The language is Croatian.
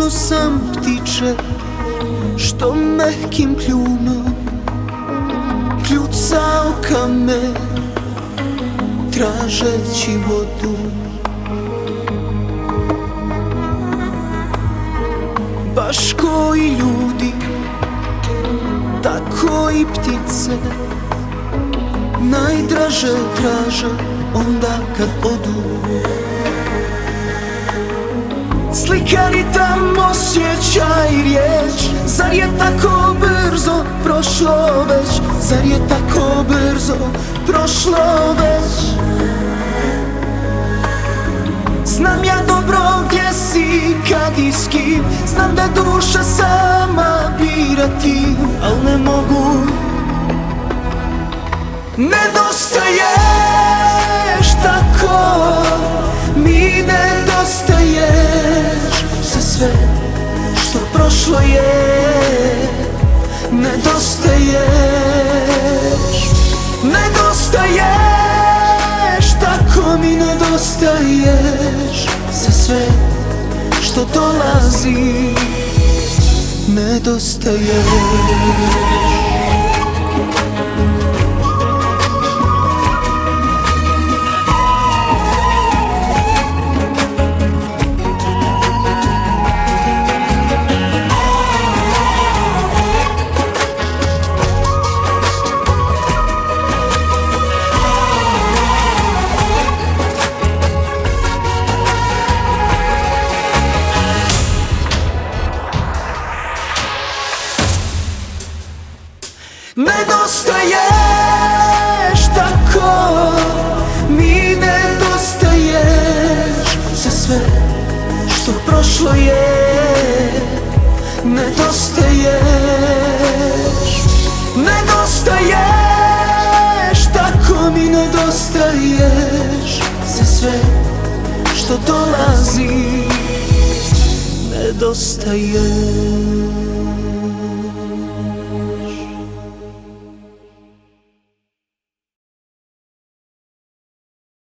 vodu sam ptiče, što mehkim kljunom kljucao kamen, tražeći vodu. Baš koji ljudi, tako i ptice, najdraže traže onda kad odu. Slikari tam osjećaj riječ, zar je tako brzo prošlo već, zar je tako brzo prošlo već. Znam ja dobro gdje si, kad i s kim, znam da duša sama bira ti, al ne mogu. Nedostaješ, tako mi nedostaješ, za sve što prošlo je. Nedostaješ, nedostaješ, tako mi nedostaješ, za sve što dolazi. Nedostaješ. Nedostaješ, tako mi nedostaješ, za sve što prošlo je. Nedostaješ, nedostaješ, tako mi nedostaješ, za sve što dolazi. Nedostaješ.